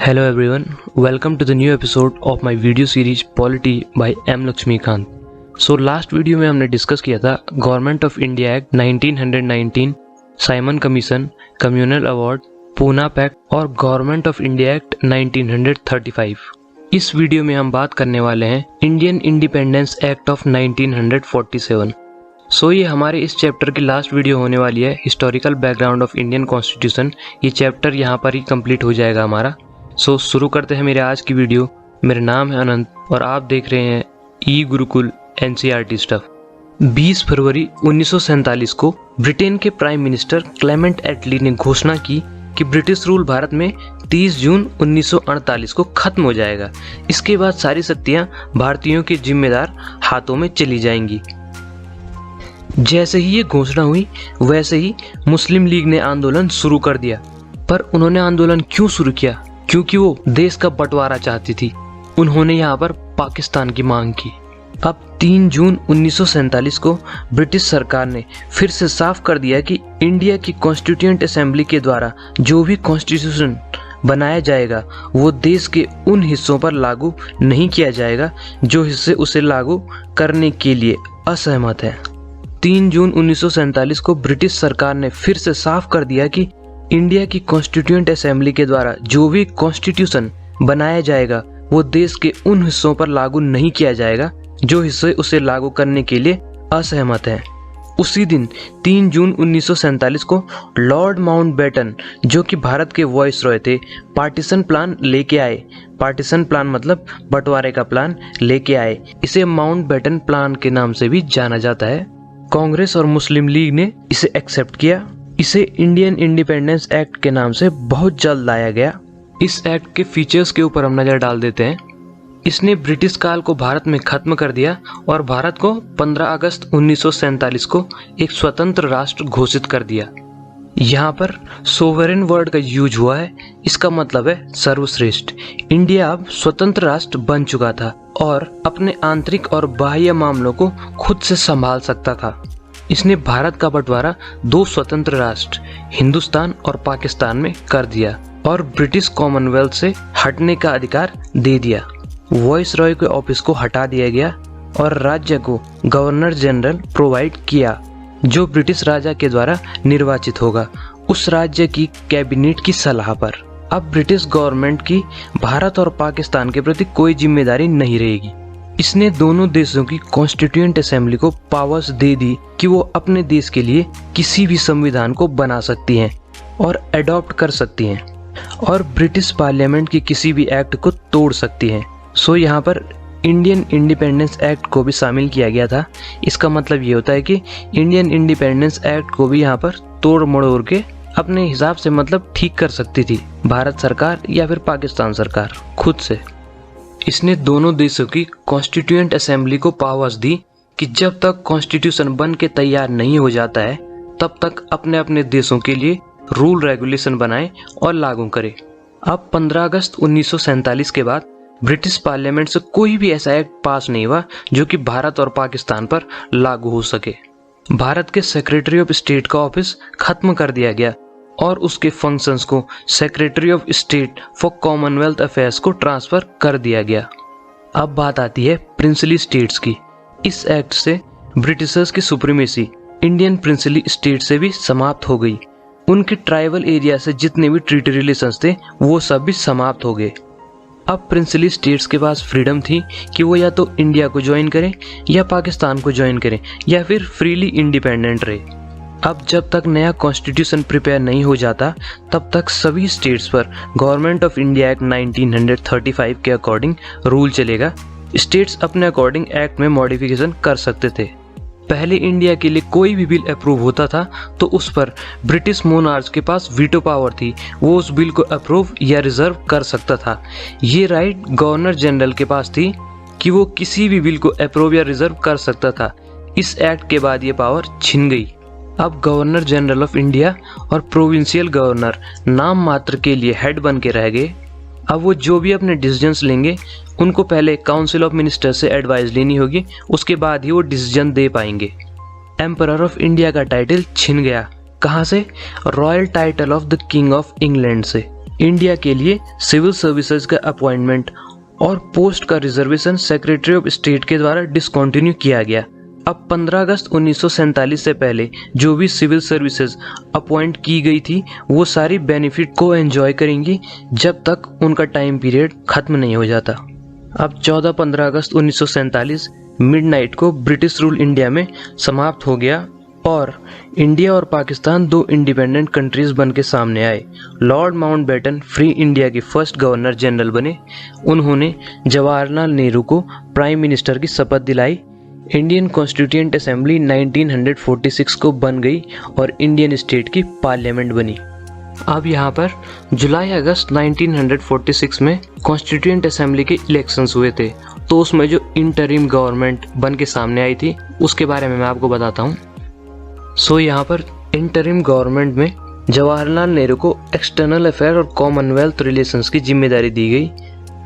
Hello everyone, welcome to the new episode of my video series Polity by M. Lakshmikant. So last video में हमने discuss किया था government of India act 1919, Simon commission, communal award, Poona pact और government of India act 1935। इस video में हम बात करने वाले हैं Indian independence act of 1947। So ये हमारे इस चैप्टर की लास्ट वीडियो होने वाली है, historical background of Indian constitution. ये चैप्टर यहाँ पर ही कंप्लीट हो जाएगा हमारा। सो शुरू करते हैं मेरे आज की वीडियो। मेरा नाम है अनंत और आप देख रहे हैं ई गुरुकुल NCERT स्टफ। 20 फरवरी 1947 को ब्रिटेन के प्राइम मिनिस्टर क्लेमेंट एटली ने घोषणा की कि ब्रिटिश रूल भारत में 30 जून 1948 को खत्म हो जाएगा। इसके बाद सारी शक्तियां भारतीयों के जिम्मेदार हाथों में चली जाएंगी। जैसे ही ये घोषणा हुई वैसे ही मुस्लिम लीग ने आंदोलन शुरू कर दिया। पर उन्होंने आंदोलन क्यों शुरू किया? क्योंकि वो देश का बंटवारा चाहती थी। उन्होंने यहाँ पर पाकिस्तान की मांग की। अब 3 जून 1947 को ब्रिटिश सरकार ने फिर से साफ कर दिया कि इंडिया की कॉन्स्टिट्यूएंट असेंबली के द्वारा जो भी कॉन्स्टिट्यूशन बनाया जाएगा वो देश के उन हिस्सों पर लागू नहीं किया जाएगा जो हिस्से उसे लागू करने के लिए असहमत हैं। 3 जून 1947 को ब्रिटिश सरकार ने फिर से साफ कर दिया कि इंडिया की कॉन्स्टिट्यूएंट असेंबली के द्वारा जो भी कॉन्स्टिट्यूशन बनाया जाएगा वो देश के उन हिस्सों पर लागू नहीं किया जाएगा जो हिस्से उसे लागू करने के लिए असहमत हैं। उसी दिन 3 जून 1947 को लॉर्ड माउंटबेटन, जो कि भारत के वॉइसरॉय थे, पार्टीशन प्लान लेके आए। पार्टीशन प्लान मतलब बंटवारे का प्लान लेके आए। इसे माउंटबेटन प्लान के नाम से भी जाना जाता है। कांग्रेस और मुस्लिम लीग ने इसे एक्सेप्ट किया। इसे इंडियन इंडिपेंडेंस एक्ट के नाम से बहुत जल्द लाया गया। इस एक्ट के फीचर्स के ऊपर हम नजर डाल देते हैं। इसने ब्रिटिश काल को भारत में खत्म कर दिया और भारत को 15 अगस्त 1947 को एक स्वतंत्र राष्ट्र घोषित कर दिया। यहाँ पर सोवरेन वर्ड का यूज हुआ है। इसका मतलब है सर्वश्रेष्ठ। इंडिया अब स्वतंत्र राष्ट्र बन चुका था और अपने आंतरिक और बाह्य मामलों को खुद से संभाल सकता था। इसने भारत का बंटवारा 2 स्वतंत्र राष्ट्र हिंदुस्तान और पाकिस्तान में कर दिया और ब्रिटिश कॉमनवेल्थ से हटने का अधिकार दे दिया। वॉइसरॉय के ऑफिस को हटा दिया गया और राज्य को गवर्नर जनरल प्रोवाइड किया, जो ब्रिटिश राजा के द्वारा निर्वाचित होगा उस राज्य की कैबिनेट की सलाह पर। अब ब्रिटिश गवर्नमेंट की भारत और पाकिस्तान के प्रति कोई जिम्मेदारी नहीं रहेगी। इसने दोनों देशों की कॉन्स्टिट्यूएंट असेंबली को पावर्स दे दी कि वो अपने देश के लिए किसी भी संविधान को बना सकती हैं और अडॉप्ट कर सकती हैं और ब्रिटिश पार्लियामेंट की किसी भी एक्ट को तोड़ सकती हैं। सो यहाँ पर इंडियन इंडिपेंडेंस एक्ट को भी शामिल किया गया था। इसका मतलब ये होता है कि इंडियन इंडिपेंडेंस एक्ट को भी यहाँ पर तोड़ मड़ोड़ के अपने हिसाब से मतलब ठीक कर सकती थी भारत सरकार या फिर पाकिस्तान सरकार खुद से। इसने दोनों देशों की कॉन्स्टिट्यूएंट असेंबली को पावर्स दी कि जब तक कॉन्स्टिट्यूशन बन के तैयार नहीं हो जाता है तब तक अपने अपने देशों के लिए रूल रेगुलेशन बनाए और लागू करे। अब 15 अगस्त 1947 के बाद ब्रिटिश पार्लियामेंट से कोई भी ऐसा एक्ट पास नहीं हुआ जो कि भारत और पाकिस्तान पर लागू हो सके। भारत के सेक्रेटरी ऑफ स्टेट का ऑफिस खत्म कर दिया गया और उसके फंक्शंस को secretary of state for Commonwealth affairs को ट्रांसफर कर दिया गया। अब बात आती है प्रिंसली स्टेट्स की। इस एक्ट से ब्रिटिशर्स की सुप्रीमेसी इंडियन प्रिंसली स्टेट से भी समाप्त हो गई। उनके ट्राइबल एरिया से जितने भी ट्रीटी रिलेशंस थे वो सब भी समाप्त हो गए। अब प्रिंसली स्टेट्स के पास फ्रीडम थी कि वो या तो इंडिया को ज्वाइन करें या पाकिस्तान को ज्वाइन करें या फिर फ्रीली इंडिपेंडेंट रहे। अब जब तक नया कॉन्स्टिट्यूशन प्रिपेयर नहीं हो जाता तब तक सभी स्टेट्स पर गवर्नमेंट ऑफ इंडिया एक्ट 1935 के अकॉर्डिंग रूल चलेगा। स्टेट्स अपने अकॉर्डिंग एक्ट में मॉडिफिकेशन कर सकते थे। पहले इंडिया के लिए कोई भी बिल अप्रूव होता था तो उस पर ब्रिटिश मोनार्च के पास वीटो पावर थी। वो उस बिल को अप्रूव या रिजर्व कर सकता था। ये राइट गवर्नर जनरल के पास थी कि वो किसी भी बिल को अप्रूव या रिजर्व कर सकता था। इस एक्ट के बाद ये पावर छिन गई। अब गवर्नर जनरल ऑफ इंडिया और प्रोविंशियल गवर्नर नाम मात्र के लिए हेड बन के रह गए। अब वो जो भी अपने डिसीजंस लेंगे उनको पहले काउंसिल ऑफ मिनिस्टर से एडवाइस लेनी होगी, उसके बाद ही वो डिसीजन दे पाएंगे। एम्परर ऑफ इंडिया का टाइटल छिन गया। कहाँ से? Royal title of the king of England से। इंडिया के लिए सिविल सर्विसेज का अपॉइंटमेंट और पोस्ट का रिजर्वेशन सेक्रेटरी ऑफ स्टेट के द्वारा डिसकंटिन्यू किया गया। अब 15 अगस्त 1947 से पहले जो भी सिविल सर्विसेज अपॉइंट की गई थी वो सारी बेनिफिट को एंजॉय करेंगी जब तक उनका टाइम पीरियड खत्म नहीं हो जाता। अब 14-15 अगस्त 1947 मिडनाइट को ब्रिटिश रूल इंडिया में समाप्त हो गया और इंडिया और पाकिस्तान दो इंडिपेंडेंट कंट्रीज बन के सामने आए। लॉर्ड माउंटबेटन फ्री इंडिया के फर्स्ट गवर्नर जनरल बने। उन्होंने जवाहरलाल नेहरू को प्राइम मिनिस्टर की शपथ दिलाई। इंडियन कॉन्स्टिट्यूएंट असेंबली 1946 को बन गई और इंडियन स्टेट की पार्लियामेंट बनी। अब यहाँ पर जुलाई अगस्त 1946 में कॉन्स्टिट्यूएंट असेंबली के इलेक्शंस हुए थे, तो उसमें जो इंटरिम गवर्नमेंट बन के सामने आई थी उसके बारे में मैं आपको बताता हूँ। सो यहाँ पर इंटरिम गवर्नमेंट में जवाहरलाल नेहरू को एक्सटर्नल अफेयर और कॉमनवेल्थ रिलेशंस की जिम्मेदारी दी गई।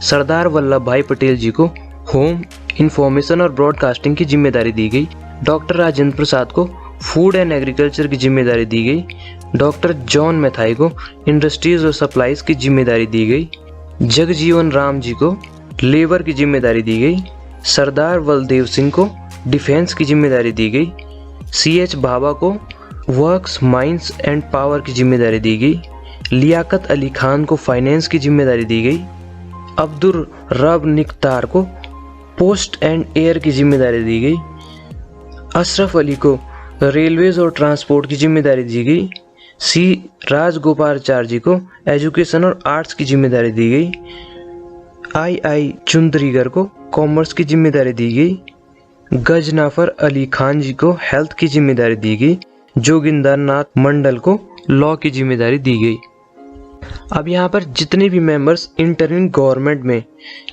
सरदार वल्लभ भाई पटेल जी को होम, इंफॉर्मेशन और ब्रॉडकास्टिंग की जिम्मेदारी दी गई। डॉक्टर राजेंद्र प्रसाद को फूड एंड एग्रीकल्चर की जिम्मेदारी दी गई। डॉक्टर जॉन मैथाई को इंडस्ट्रीज और सप्लाईज की जिम्मेदारी दी गई। जगजीवन राम जी को लेबर की जिम्मेदारी दी गई। सरदार बलदेव सिंह को डिफेंस की जिम्मेदारी दी गई। CH भाभा को वर्क्स, माइंस एंड पावर की जिम्मेदारी दी गई। लियाकत अली खान को फाइनेंस की जिम्मेदारी दी गई। अब्दुल रब निकतार को पोस्ट एंड एयर की जिम्मेदारी दी गई। अशरफ अली को रेलवेज और ट्रांसपोर्ट की जिम्मेदारी दी गई। C राजगोपालाचारी को एजुकेशन और आर्ट्स की जिम्मेदारी दी गई। I चुंदरीगर को कॉमर्स की जिम्मेदारी दी गई। गजनाफर अली खान जी को हेल्थ की जिम्मेदारी दी गई। जोगिंदर नाथ मंडल को लॉ की जिम्मेदारी दी गई। अब यहाँ पर जितने भी मेंबर्स इंटरिम गवर्नमेंट में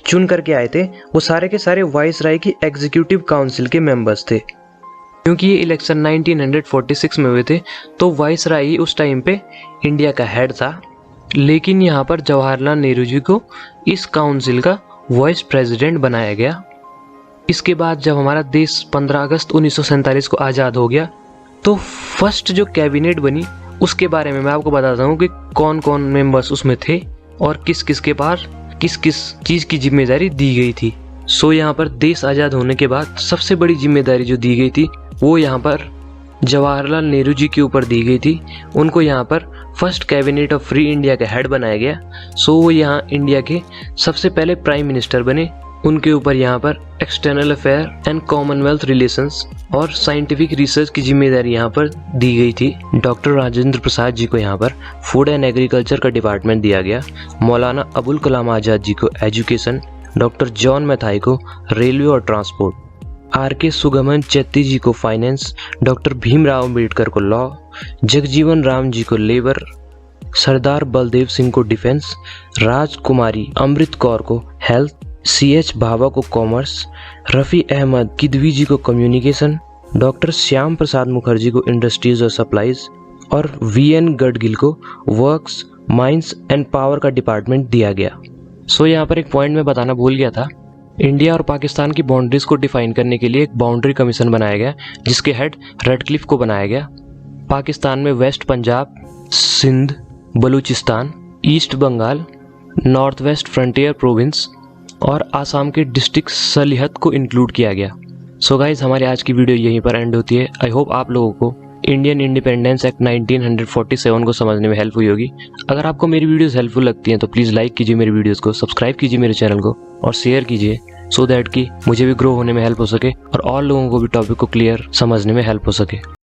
चुन करके आए थे वो सारे के सारे वाइसराय की एग्जीक्यूटिव काउंसिल के मेंबर्स थे। क्योंकि ये इलेक्शन 1946 में हुए थे तो वाइसराय ही उस टाइम पे इंडिया का हेड था। लेकिन यहाँ पर जवाहरलाल नेहरू जी को इस काउंसिल का वाइस प्रेसिडेंट बनाया गया। इसके बाद जब हमारा देश 15 अगस्त 1947 को आज़ाद हो गया तो फर्स्ट जो कैबिनेट बनी उसके बारे में मैं आपको बताता हूँ कि कौन कौन मेंबर्स उसमें थे और किस किस के पास किस किस चीज़ की जिम्मेदारी दी गई थी। सो यहाँ पर देश आज़ाद होने के बाद सबसे बड़ी जिम्मेदारी जो दी गई थी वो यहाँ पर जवाहरलाल नेहरू जी के ऊपर दी गई थी। उनको यहाँ पर first cabinet of free India का हेड बनाया गया। सो वो यहाँ इंडिया के सबसे पहले प्राइम मिनिस्टर बने। उनके ऊपर यहाँ पर external affair and Commonwealth relations और साइंटिफिक रिसर्च की जिम्मेदारी यहाँ पर दी गई थी। डॉक्टर राजेंद्र प्रसाद जी को यहाँ पर फूड एंड एग्रीकल्चर का डिपार्टमेंट दिया गया। मौलाना अबुल कलाम आज़ाद जी को एजुकेशन, डॉक्टर जॉन मैथाई को रेलवे और ट्रांसपोर्ट, R.K. सुगमन चेत्ती जी को फाइनेंस, डॉक्टर भीमराव अम्बेडकर को लॉ, जगजीवन राम जी को लेबर, सरदार बलदेव सिंह को डिफेंस, राजकुमारी अमृत कौर को हेल्थ, CH भाभा को कॉमर्स, रफ़ी अहमद किदवी जी को कम्युनिकेशन, डॉक्टर श्याम प्रसाद मुखर्जी को इंडस्ट्रीज और सप्लाईज और VN गडगिल को वर्क्स, माइंस एंड पावर का डिपार्टमेंट दिया गया। सो यहाँ पर एक पॉइंट मैं बताना भूल गया था। इंडिया और पाकिस्तान की बाउंड्रीज को डिफाइन करने के लिए एक बाउंड्री कमीशन बनाया गया जिसके हेड रेडक्लिफ को बनाया गया। पाकिस्तान में west Punjab, Sindh, Balochistan, east Bengal, north west frontier province और आसाम के डिस्ट्रिक्ट सलिहत को इंक्लूड किया गया। सो गाइज हमारी आज की वीडियो यहीं पर एंड होती है। आई होप आप लोगों को इंडियन इंडिपेंडेंस एक्ट 1947 को समझने में हेल्प हुई होगी। अगर आपको मेरी वीडियोस हेल्पफुल लगती हैं तो प्लीज़ लाइक कीजिए मेरी वीडियोस को, सब्सक्राइब कीजिए मेरे चैनल को और शेयर कीजिए सो दैट कि मुझे भी ग्रो होने में हेल्प हो सके और लोगों को भी टॉपिक को क्लियर समझने में हेल्प हो सके।